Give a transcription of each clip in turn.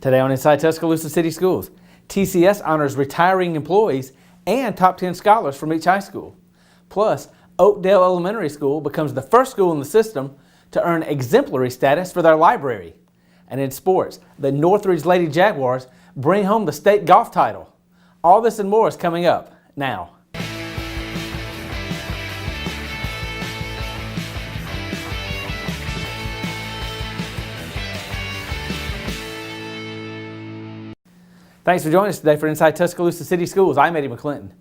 Today on Inside Tuscaloosa City Schools, TCS honors retiring employees and top 10 scholars from each high school. Plus, Oakdale Elementary School becomes the first school in the system to earn exemplary status for their library. And in sports, the Northridge Lady Jaguars bring home the state golf title. All this and more is coming up now. Thanks for joining us today for Inside Tuscaloosa City Schools. I'm Eddie McClinton.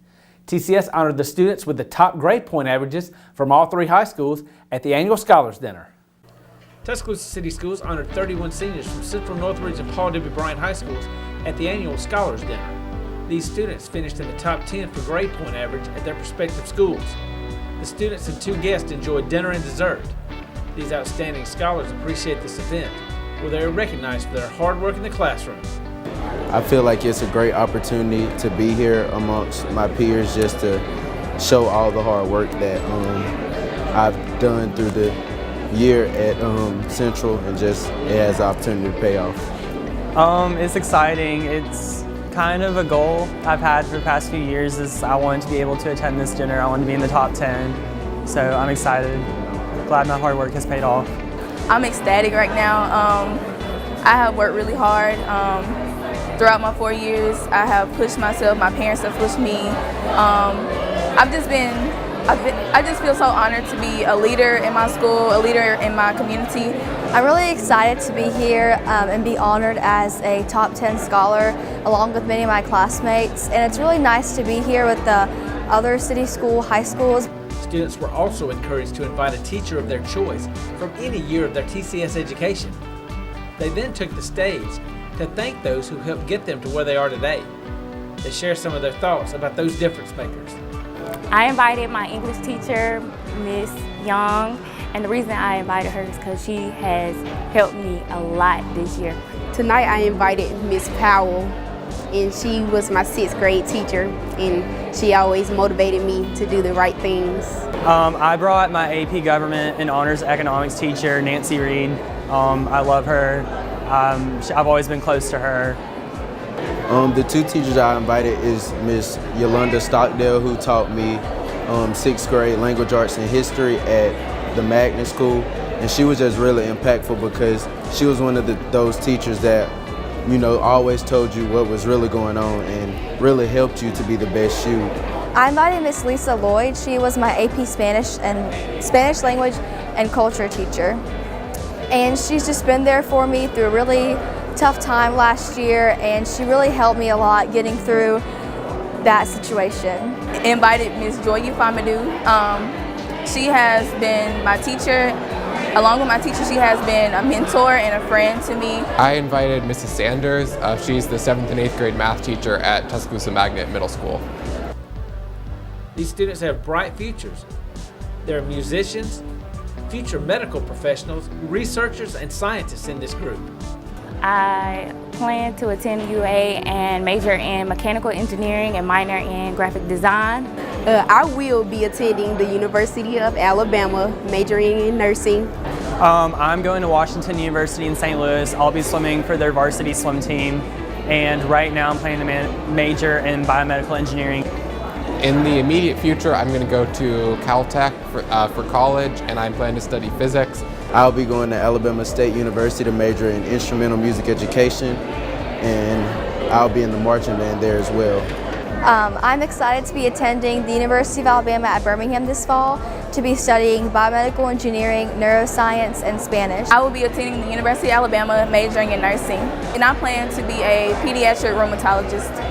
TCS honored the students with the top grade point averages from all three high schools at the annual Scholars Dinner. Tuscaloosa City Schools honored 31 seniors from Central, Northridge, and Paul W. Bryant High Schools at the annual Scholars Dinner. These students finished in the top 10 for grade point average at their respective schools. The students and two guests enjoyed dinner and dessert. These outstanding scholars appreciate this event, where they are recognized for their hard work in the classroom. I feel like it's a great opportunity to be here amongst my peers, just to show all the hard work that I've done through the year at Central, and just it has the opportunity to pay off. It's exciting. It's kind of a goal I've had for the past few years is I wanted to be able to attend this dinner. I wanted to be in the top 10. So I'm excited. Glad my hard work has paid off. I'm ecstatic right now. I have worked really hard. Throughout my 4 years, I have pushed myself. My parents have pushed me. I just feel so honored to be a leader in my school, a leader in my community. I'm really excited to be here and be honored as a top 10 scholar along with many of my classmates. And it's really nice to be here with the other city school, high schools. Students were also encouraged to invite a teacher of their choice from any year of their TCS education. They then took the stage to thank those who helped get them to where they are today. They share some of their thoughts about those difference makers. I invited my English teacher, Miss Young, and the reason I invited her is because she has helped me a lot this year. Tonight I invited Miss Powell, and she was my 6th grade teacher, and she always motivated me to do the right things. I brought my AP Government and Honors Economics teacher, Nancy Reed. I love her. I've always been close to her. The two teachers I invited is Miss Yolanda Stockdale, who taught me 6th grade language arts and history at the Magnet School, and she was just really impactful because she was one of those teachers that, you know, always told you what was really going on and really helped you to be the best you. I invited Miss Lisa Lloyd. She was my AP Spanish language and culture teacher. And she's just been there for me through a really tough time last year, and she really helped me a lot getting through that situation. Invited Miss Joy Famadou. She has been my teacher. Along with my teacher, she has been a mentor and a friend to me. I invited Mrs. Sanders. She's the 7th and 8th grade math teacher at Tuscaloosa Magnet Middle School. These students have bright futures. They're musicians, future medical professionals, researchers, and scientists in this group. I plan to attend UA and major in mechanical engineering and minor in graphic design. I will be attending the University of Alabama, majoring in nursing. I'm going to Washington University in St. Louis. I'll be swimming for their varsity swim team. And right now I'm planning to major in biomedical engineering. In the immediate future, I'm going to go to Caltech for college, and I'm planning to study physics. I'll be going to Alabama State University to major in instrumental music education, and I'll be in the marching band there as well. I'm excited to be attending the University of Alabama at Birmingham this fall to be studying biomedical engineering, neuroscience, and Spanish. I will be attending the University of Alabama majoring in nursing, and I plan to be a pediatric rheumatologist.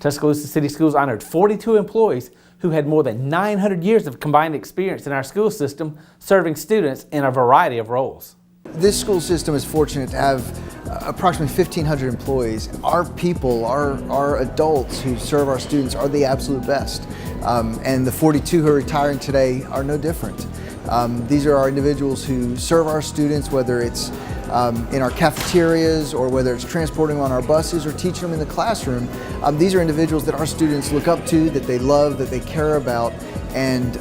Tuscaloosa City Schools honored 42 employees who had more than 900 years of combined experience in our school system, serving students in a variety of roles. This school system is fortunate to have approximately 1,500 employees. Our people, our adults who serve our students are the absolute best. And the 42 who are retiring today are no different. These are our individuals who serve our students, whether it's in our cafeterias or whether it's transporting on our buses or teaching them in the classroom. These are individuals that our students look up to, that they love, that they care about, And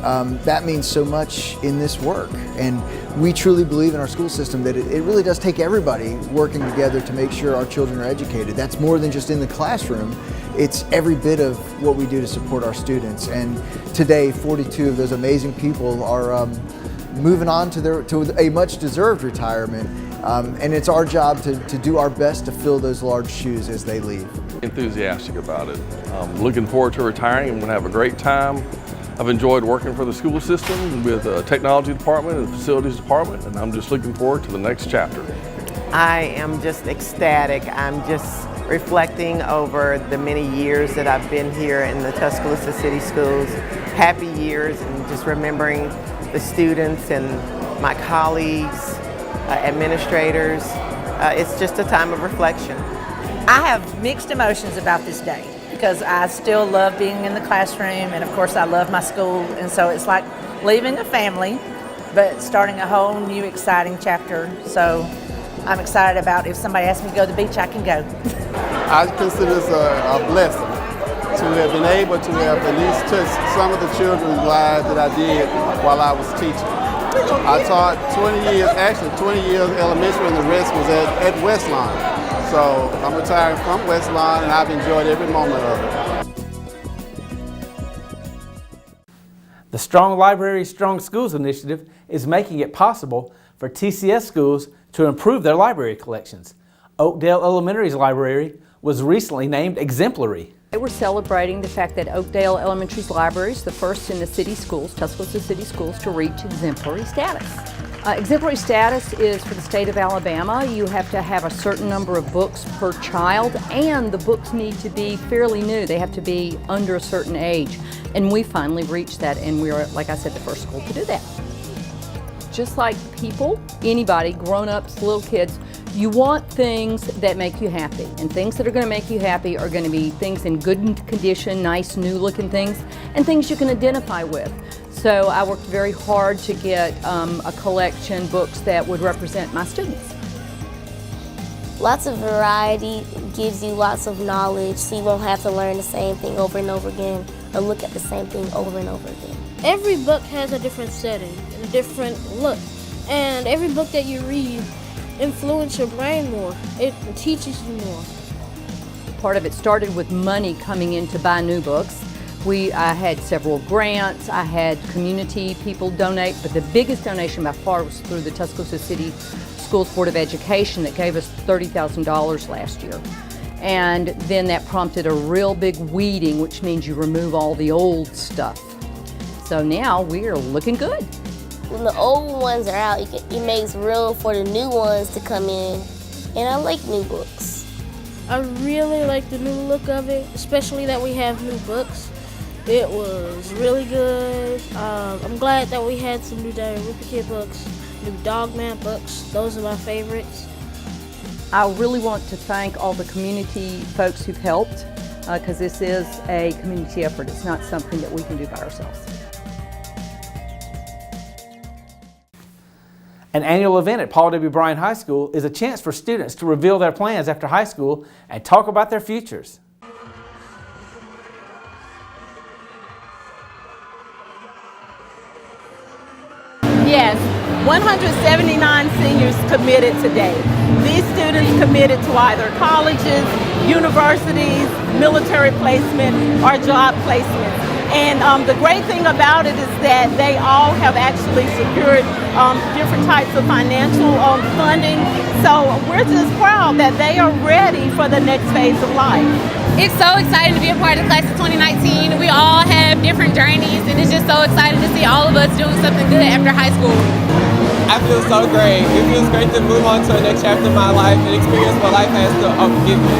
that means so much in this work. And we truly believe in our school system that it really does take everybody working together to make sure our children are educated. That's more than just in the classroom. It's every bit of what we do to support our students. And today, 42 of those amazing people are moving on to a much deserved retirement. And it's our job to do our best to fill those large shoes as they leave. Enthusiastic about it. I'm looking forward to retiring. I'm going to have a great time. I've enjoyed working for the school system with the technology department and the facilities department, and I'm just looking forward to the next chapter. I am just ecstatic. I'm just reflecting over the many years that I've been here in the Tuscaloosa City Schools, happy years, and just remembering the students and my colleagues, administrators. It's just a time of reflection. I have mixed emotions about this day because I still love being in the classroom, and of course I love my school, and so it's like leaving a family but starting a whole new exciting chapter. So I'm excited about if somebody asks me to go to the beach, I can go. I consider this a blessing to have been able to have at least touched some of the children's lives that I did while I was teaching. I taught 20 years elementary, and the rest was at Westlawn. So I'm retiring from Westlawn, and I've enjoyed every moment of it. The Strong Libraries, Strong Schools initiative is making it possible for TCS schools to improve their library collections. Oakdale Elementary's library was recently named exemplary. We're celebrating the fact that Oakdale Elementary's library is the first in the city schools, Tuscaloosa City Schools, to reach exemplary status. Exemplary status is for the state of Alabama. You have to have a certain number of books per child, and the books need to be fairly new. They have to be under a certain age. And we finally reached that, and we are, like I said, the first school to do that. Just like people, anybody, grown-ups, little kids, you want things that make you happy. And things that are going to make you happy are going to be things in good condition, nice, new-looking things, and things you can identify with. So I worked very hard to get a collection, books that would represent my students. Lots of variety gives you lots of knowledge, so you won't have to learn the same thing over and over again or look at the same thing over and over again. Every book has a different setting and a different look, and every book that you read influences your brain more. It teaches you more. Part of it started with money coming in to buy new books. I had several grants, I had community people donate, but the biggest donation by far was through the Tuscaloosa City Schools Board of Education that gave us $30,000 last year. And then that prompted a real big weeding, which means you remove all the old stuff. So now we're looking good. When the old ones are out, it makes room for the new ones to come in, and I like new books. I really like the new look of it, especially that we have new books. It was really good. I'm glad that we had some new Diary of a Kid books, new Dogman books. Those are my favorites. I really want to thank all the community folks who've helped, because this is a community effort. It's not something that we can do by ourselves. An annual event at Paul W. Bryant High School is a chance for students to reveal their plans after high school and talk about their futures. Yes, 179 seniors committed today. These students committed to either colleges, universities, military placement, or job placement. And the great thing about it is that they all have actually secured different types of financial funding. So we're just proud that they are ready for the next phase of life. It's so exciting to be a part of the class of 2019. We all have different journeys, and it's just so exciting to see all of us doing something good after high school. I feel so great. It feels great to move on to the next chapter of my life and experience what life has to give me.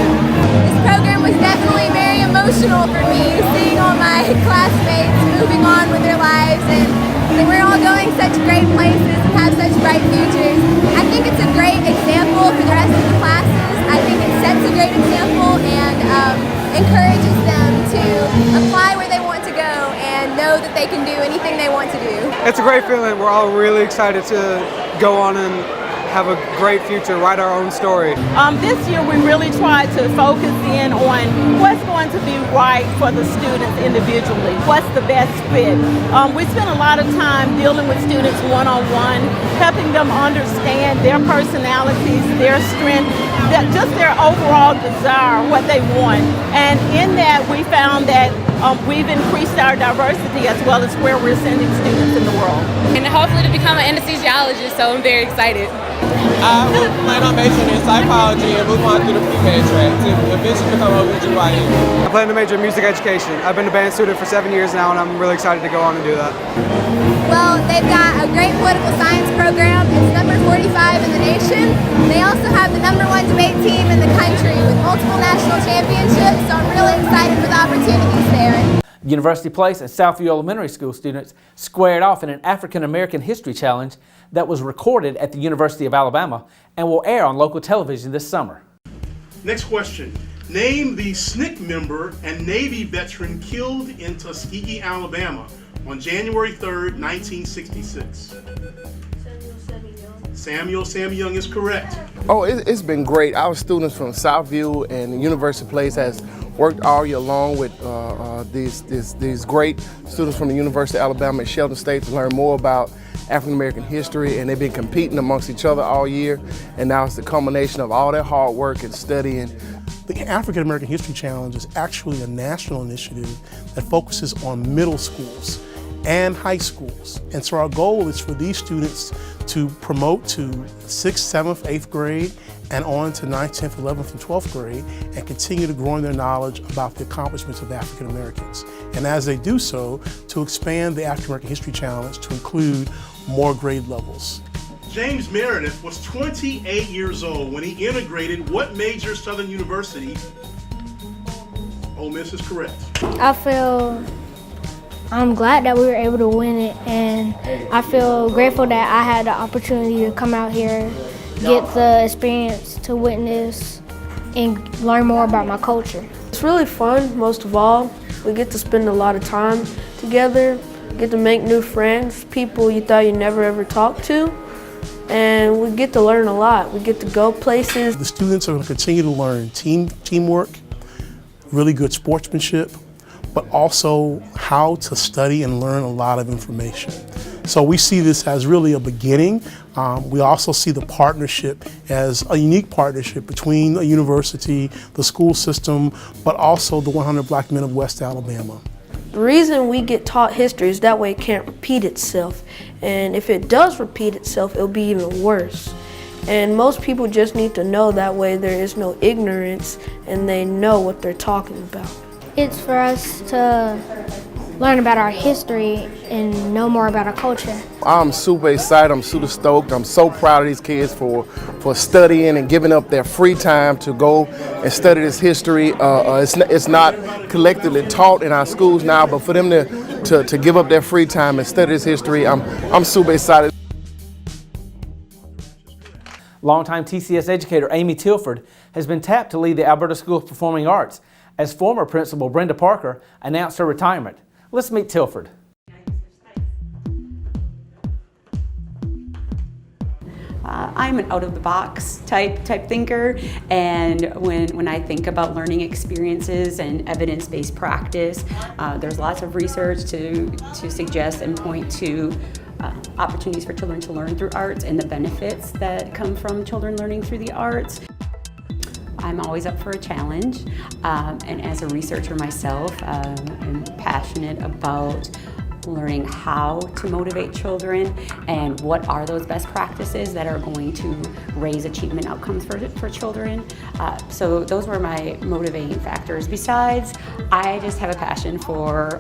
This program was definitely very emotional for me, seeing all my classmates moving on with their lives, and we're all going such great places and have such bright futures. I think it's a great example for the rest of the classes. I think it sets a great example and encourages them to apply where they want to go and know that they can do anything they want to do. It's a great feeling. We're all really excited to go on and have a great future, write our own story. This year we really tried to focus in on what's going to be right for the students individually, what's the best fit. We spent a lot of time dealing with students one-on-one, helping them understand their personalities, their strengths, just their overall desire, what they want. And in that we found that we've increased our diversity as well as where we're sending students in the world. And hopefully to become an anesthesiologist, so I'm very excited. I will plan on majoring in psychology and move on through the pre-med track to eventually become OBGYN. I plan to major in music education. I've been a band student for 7 years now, and I'm really excited to go on and do that. Well, they've got a great political science program. It's number 45 in the nation. They also have the #1 debate team in the country with multiple national championships, so I'm really excited for the opportunities there. University Place and Southview Elementary School students squared off in an African American history challenge that was recorded at the University of Alabama and will air on local television this summer. Next question. Name the SNCC member and Navy veteran killed in Tuskegee, Alabama on January 3rd, 1966. Samuel Young is correct. Oh, it's been great. Our students from Southview and University Place has worked all year long with these great students from the University of Alabama at Shelton State to learn more about African American history, and they've been competing amongst each other all year, and now it's the culmination of all their hard work and studying. The African American History Challenge is actually a national initiative that focuses on middle schools and high schools. And so our goal is for these students to promote to 6th, 7th, 8th grade and on to 9th, 10th, 11th, and 12th grade and continue to grow in their knowledge about the accomplishments of African Americans. And as they do so, to expand the African American History Challenge to include more grade levels. James Meredith was 28 years old when he integrated what major at Southern University? Ole Miss is correct. I'm glad that we were able to win it, and I feel grateful that I had the opportunity to come out here, get the experience to witness and learn more about my culture. It's really fun, most of all. We get to spend a lot of time together, get to make new friends, people you thought you never ever talked to, and we get to learn a lot. We get to go places. The students are going to continue to learn teamwork, really good sportsmanship, but also how to study and learn a lot of information. So we see this as really a beginning. We also see the partnership as a unique partnership between a university, the school system, but also the 100 Black men of West Alabama. The reason we get taught history is that way it can't repeat itself. And if it does repeat itself, it'll be even worse. And most people just need to know that way there is no ignorance and they know what they're talking about. It's for us to learn about our history and know more about our culture. I'm super excited, I'm super stoked. I'm so proud of these kids for studying and giving up their free time to go and study this history. It's not collectively taught in our schools now, but for them to give up their free time and study this history, I'm super excited. Longtime TCS educator Amy Tilford has been tapped to lead the Alberta School of Performing Arts as former principal Brenda Parker announced her retirement. Let's meet Tilford. I'm an out-of-the-box type thinker, and when I think about learning experiences and evidence-based practice, there's lots of research to suggest and point to opportunities for children to learn through arts and the benefits that come from children learning through the arts. I'm always up for a challenge, and as a researcher myself, I'm passionate about learning how to motivate children and what are those best practices that are going to raise achievement outcomes for children. So those were my motivating factors. Besides, I just have a passion for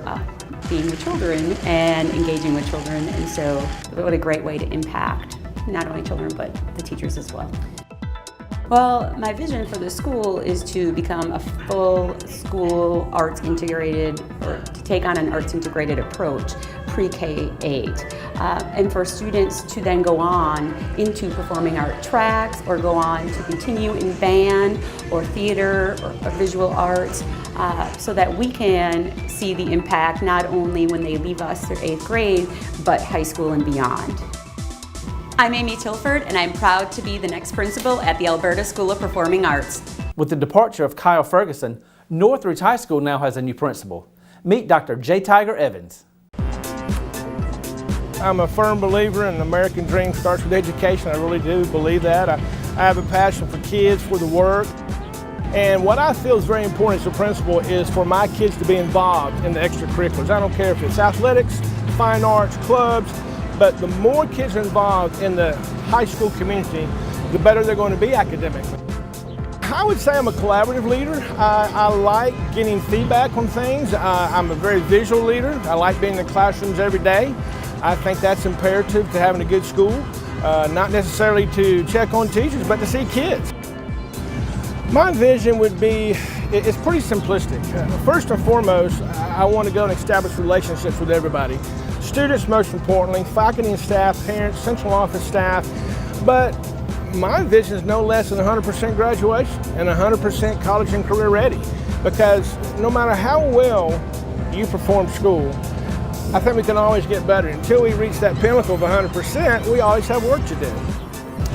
being with children and engaging with children, and so what a great way to impact not only children but the teachers as well. Well, my vision for the school is to become a full school arts integrated, or to take on an arts integrated approach, pre-K-8. And for students to then go on into performing art tracks or go on to continue in band or theater or visual arts, so that we can see the impact not only when they leave us their 8th grade, but high school and beyond. I'm Amy Tilford, and I'm proud to be the next principal at the Alberta School of Performing Arts. With the departure of Kyle Ferguson, Northridge High School now has a new principal. Meet Dr. J. Tiger Evans. I'm a firm believer in the American dream starts with education. I really do believe that. I have a passion for kids, for the work. And what I feel is very important as a principal is for my kids to be involved in the extracurriculars. I don't care if it's athletics, fine arts, clubs, but the more kids are involved in the high school community, the better they're going to be academically. I would say I'm a collaborative leader. I like getting feedback on things. I'm a very visual leader. I like being in the classrooms every day. I think that's imperative to having a good school, not necessarily to check on teachers, but to see kids. My vision would be, it's pretty simplistic. First and foremost, I want to go and establish relationships with everybody. Students most importantly, faculty and staff, parents, central office staff, but my vision is no less than 100% graduation and 100% college and career ready, because no matter how well you perform school, I think we can always get better. Until we reach that pinnacle of 100%, we always have work to do.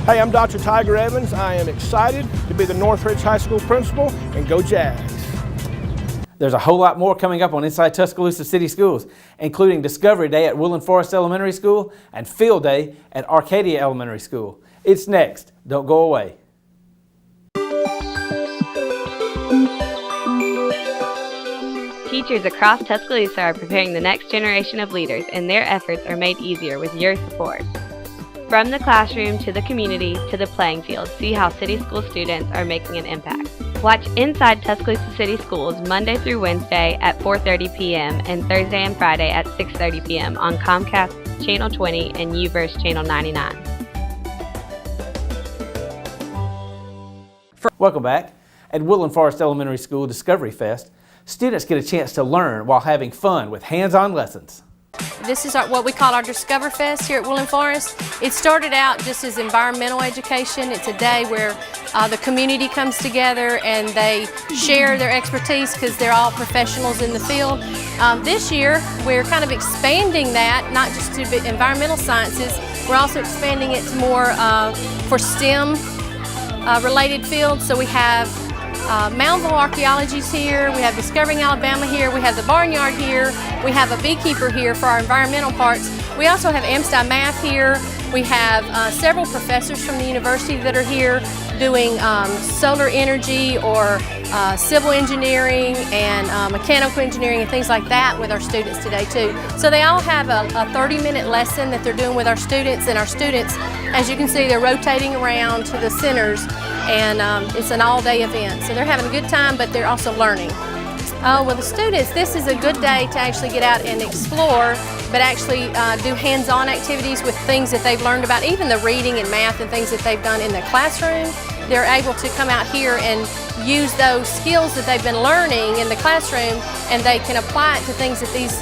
Hey, I'm Dr. Tiger Evans. I am excited to be the Northridge High School principal, and go Jags. There's a whole lot more coming up on Inside Tuscaloosa City Schools, including Discovery Day at Forrest Elementary School and Field Day at Arcadia Elementary School. It's next. Don't go away. Teachers across Tuscaloosa are preparing the next generation of leaders, and their efforts are made easier with your support. From the classroom to the community to the playing field, see how City School students are making an impact. Watch Inside Tuscaloosa City Schools Monday through Wednesday at 4:30 p.m. and Thursday and Friday at 6:30 p.m. on Comcast Channel 20 and UVerse Channel 99. Welcome back. At Forrest Elementary School Discovery Fest, students get a chance to learn while having fun with hands-on lessons. This is what we call our Discover Fest here at Forrest. It started out just as environmental education. It's a day where the community comes together and they share their expertise because they're all professionals in the field. This year, we're kind of expanding that, not just to environmental sciences, we're also expanding it to more for STEM related fields. So we have Moundville Archaeology's here, we have Discovering Alabama here, we have the Barnyard here, we have a beekeeper here for our environmental parts. We also have Amstein Math here. We have several professors from the university that are here doing solar energy or civil engineering and mechanical engineering and things like that with our students today too. So they all have a 30-minute lesson that they're doing with our students, and our students, as you can see, they're rotating around to the centers, and it's an all-day event. So they're having a good time, but they're also learning. Well, the students, this is a good day to actually get out and explore, but actually do hands-on activities with things that they've learned about, even the reading and math and things that they've done in the classroom. They're able to come out here and use those skills that they've been learning in the classroom, and they can apply it to things that these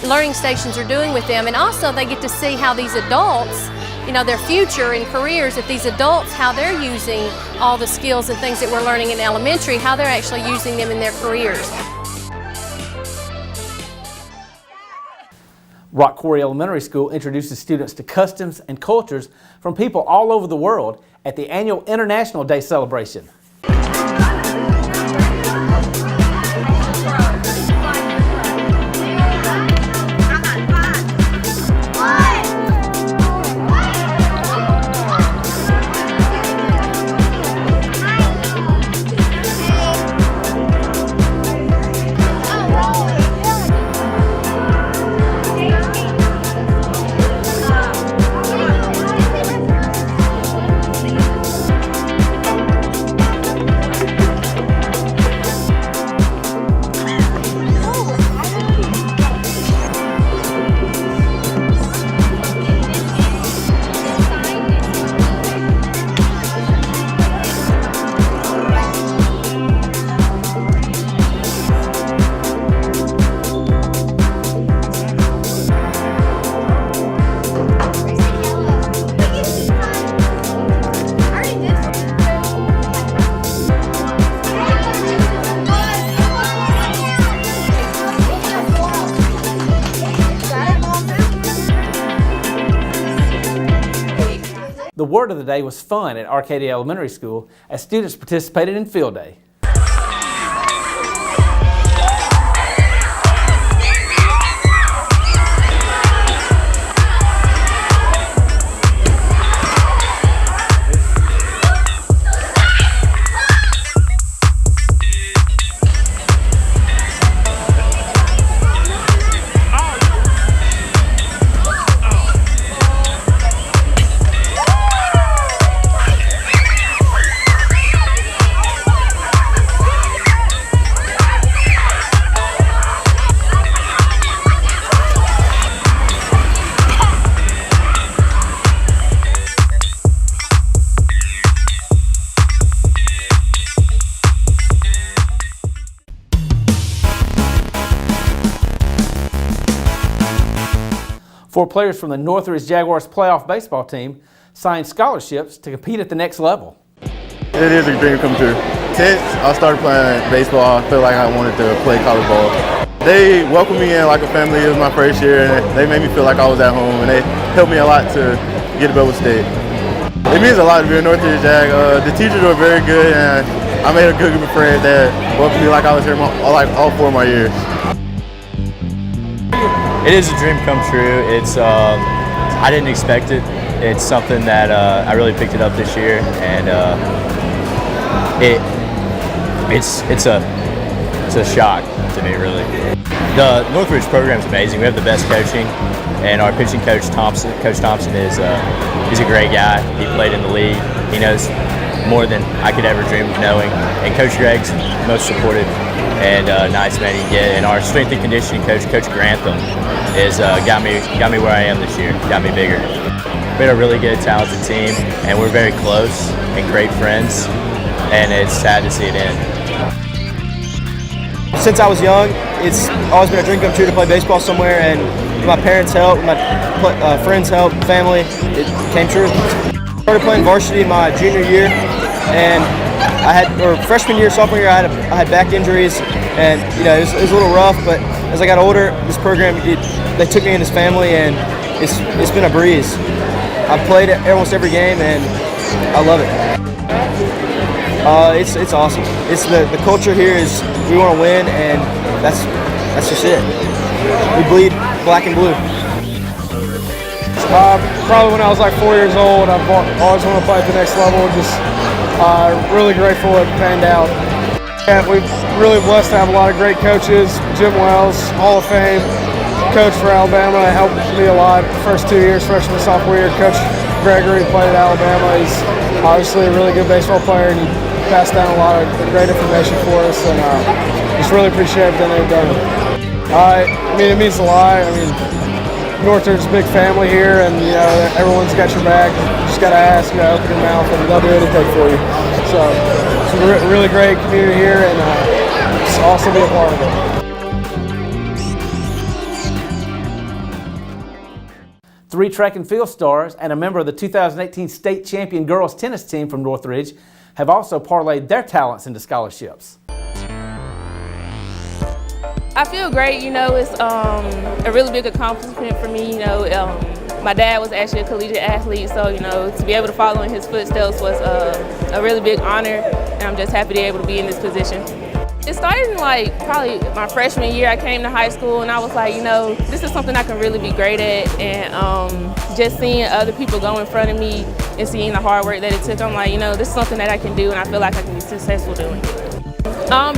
learning stations are doing with them. And also they get to see how these adults, you know, their future and careers, if these adults, how they're using all the skills and things that we're learning in elementary, how they're actually using them in their careers. Quarry Elementary School introduces students to customs and cultures from people all over the world at the annual International Day celebration. The word of the day was fun at Oakdale Elementary School as students participated in field day. Four players from the Northridge Jaguars playoff baseball team signed scholarships to compete at the next level. It is a dream come true. Since I started playing baseball, I felt like I wanted to play college ball. They welcomed me in like a family. It was my first year, and they made me feel like I was at home, and they helped me a lot to get a Bellwood State. It means a lot to be a Northridge Jag. The teachers were very good, and I made a good group of friends that welcomed me like I was here all 4 of my years. It is a dream come true. It's I didn't expect it. It's something that I really picked it up this year, and it's a shock to me, really. The Northridge program is amazing. We have the best coaching, and our pitching coach Thompson. Coach Thompson is he's a great guy. He played in the league. He knows more than I could ever dream of knowing. And Coach Greg's the most supportive and nice man you can get. And our strength and conditioning coach, Coach Grantham, is got me where I am this year. Got me bigger. We had a really good, talented team, and we're very close and great friends. And it's sad to see it end. Since I was young, it's always been a dream come true to play baseball somewhere, and with my parents' help, my friends' help, family, it came true. I started playing varsity my junior year, and freshman year, sophomore year, I had back injuries, and it was a little rough. But as I got older, this program, they took me in as family, and it's been a breeze. I've played almost every game, and I love it. It's awesome. It's the culture here is we want to win, and that's just it. We bleed black and blue. Probably when I was like 4 years old, I've always wanted to play at the next level. Just really grateful it panned out. And we're really blessed to have a lot of great coaches. Jim Wells, Hall of Fame coach for Alabama, helped me a lot. First 2 years, freshman and sophomore year. Coach Gregory played at Alabama. He's obviously a really good baseball player, and he passed down a lot of great information for us. And just really appreciate everything they've done. It means a lot. Northridge's a big family here, and everyone's got your back. You just got to ask, open your mouth, and they'll do anything for you. So it's a really great community here, and it's awesome to be a part of it. 3 track and field stars and a member of the 2018 state champion girls tennis team from Northridge have also parlayed their talents into scholarships. I feel great, it's a really big accomplishment for me. My dad was actually a collegiate athlete, so to be able to follow in his footsteps was a really big honor, and I'm just happy to be able to be in this position. It started in probably my freshman year. I came to high school and I was like, this is something I can really be great at, and just seeing other people go in front of me and seeing the hard work that it took, I'm like, this is something that I can do, and I feel like I can be successful doing it.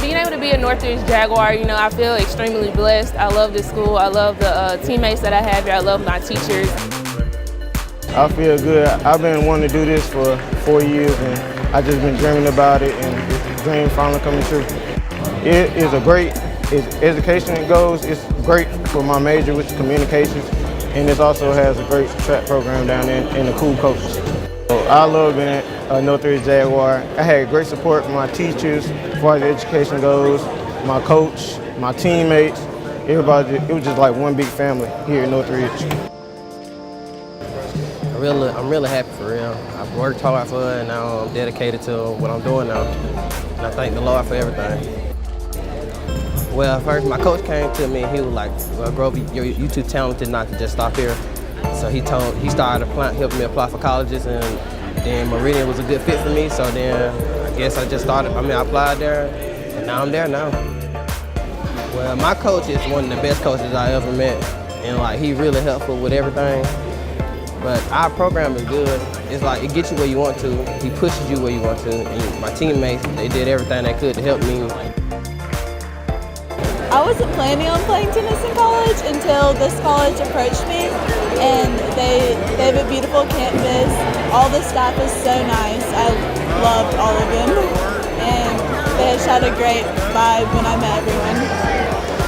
Being able to be a Northridge Jaguar, I feel extremely blessed. I love this school. I love the teammates that I have here. I love my teachers. I feel good. I've been wanting to do this for 4 years, and I've just been dreaming about it, and this dream finally coming true. It is as education goes, it's great for my major, which is communications, and it also has a great track program down there and a cool coach. So I love being a Northridge Jaguar. I had great support from my teachers as far as education goes, my coach, my teammates, everybody. It was just like one big family here at Northridge. I'm really happy for real. I've worked hard for it, and now I'm dedicated to what I'm doing now. And I thank the Lord for everything. Well, first my coach came to me and he was like, "Well, Grove, you're too talented not to just stop here." So he started helping me apply for colleges, and Then Meridian was a good fit for me, so then I guess I just started, I applied there, and now I'm there now. Well, my coach is one of the best coaches I ever met, and like he really helpful with everything. But our program is good. It's like it gets you where you want to. He pushes you where you want to. And my teammates, they did everything they could to help me. I wasn't planning on playing tennis in college until this college approached me, and they have a beautiful campus. All the staff is so nice. I loved all of them, and they just had a great vibe when I met everyone.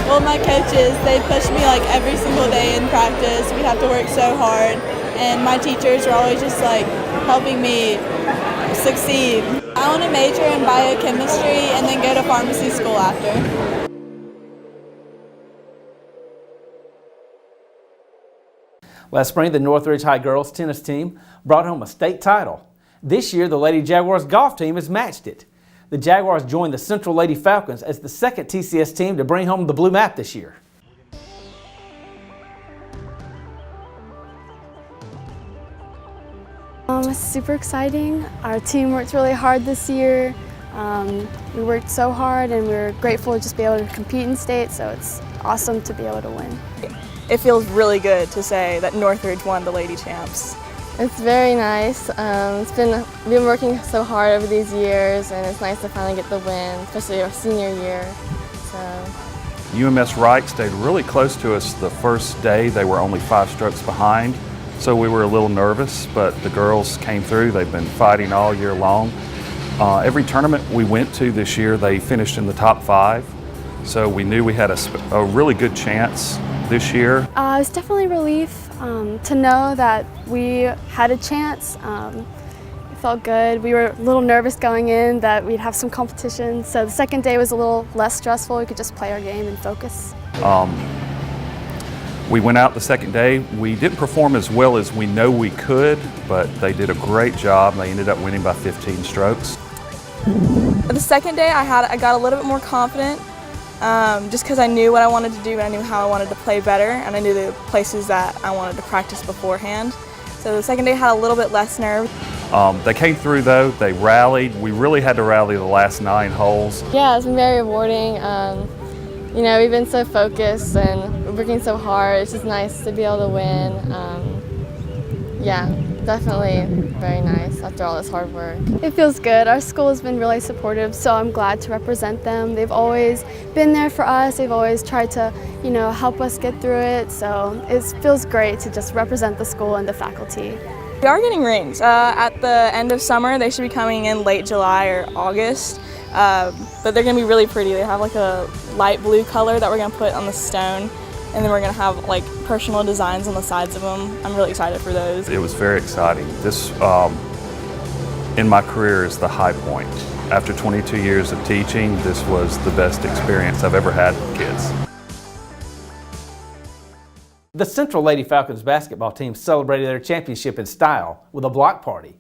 Well, my coaches, they push me like every single day in practice. We have to work so hard, and my teachers are always just like helping me succeed. I want to major in biochemistry and then go to pharmacy school after. Last spring, the Northridge High girls tennis team brought home a state title. This year, the Lady Jaguars golf team has matched it. The Jaguars joined the Central Lady Falcons as the second TCS team to bring home the blue map this year. It's super exciting. Our team worked really hard this year. We worked so hard, and we're grateful to just be able to compete in state, so it's awesome to be able to win. It feels really good to say that Northridge won the Lady Champs. It's very nice. We've been working so hard over these years, and it's nice to finally get the win, especially our senior year. UMS Wright stayed really close to us the first day. They were only 5 strokes behind, so we were a little nervous, but the girls came through. They've been fighting all year long. Every tournament we went to this year, they finished in the top 5, so we knew we had a really good chance this year. It was definitely a relief to know that we had a chance. It felt good. We were a little nervous going in that we'd have some competition, so the second day was a little less stressful. We could just play our game and focus. We went out the second day. We didn't perform as well as we know we could, but they did a great job. They ended up winning by 15 strokes. The second day I got a little bit more confident. Just because I knew what I wanted to do and I knew how I wanted to play better, and I knew the places that I wanted to practice beforehand. So the second day had a little bit less nerve. They came through though, they rallied. We really had to rally the last 9 holes. Yeah, it's been very rewarding. You know, we've been so focused and we're working so hard. It's just nice to be able to win. Yeah, definitely very nice after all this hard work. It feels good. Our school has been really supportive, so I'm glad to represent them. They've always been there for us. They've always tried to, you know, help us get through it. So it feels great to just represent the school and the faculty. We are getting rings. At the end of summer, they should be coming in late July or August. But they're going to be really pretty. They have like a light blue color that we're going to put on the stone, and then we're going to have like personal designs on the sides of them. I'm really excited for those. It was very exciting. This, in my career, is the high point. After 22 years of teaching, this was the best experience I've ever had with kids. The Central Lady Falcons basketball team celebrated their championship in style with a block party.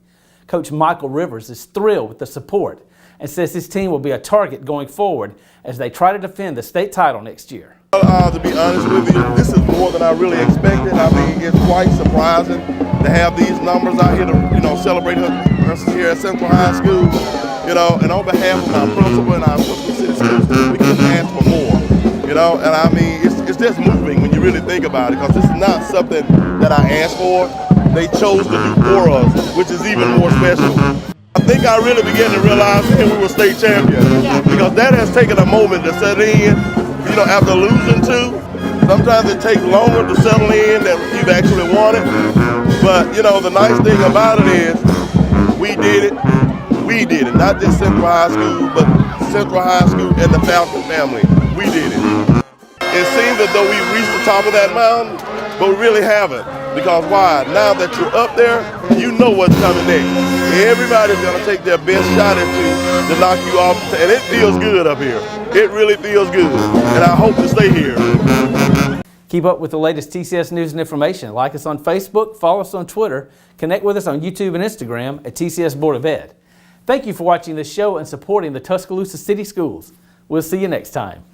Coach Michael Rivers is thrilled with the support and says his team will be a target going forward as they try to defend the state title next year. To be honest with you, this is more than I really expected. I mean, it's quite surprising to have these numbers out here to, you know, celebrate us here at Central High School. You know, and on behalf of my principal and our Tuscaloosa City Schools, we couldn't ask for more. You know, and I mean, it's just moving when you really think about it, because this is not something that I asked for. They chose to do for us, which is even more special. I think I really began to realize that we were state champions, because that has taken a moment to set in. You know, after losing 2, sometimes it takes longer to settle in than you've actually wanted. But you know, the nice thing about it is we did it. We did it. Not just Central High School, but Central High School and the Falcon family. We did it. It seems as though we've reached the top of that mountain, but we really haven't. Because why? Now that you're up there, you know what's coming next. Everybody's going to take their best shot at you to knock you off. And it feels good up here. It really feels good. And I hope to stay here. Keep up with the latest TCS news and information. Like us on Facebook, follow us on Twitter, connect with us on YouTube and Instagram at TCS Board of Ed. Thank you for watching this show and supporting the Tuscaloosa City Schools. We'll see you next time.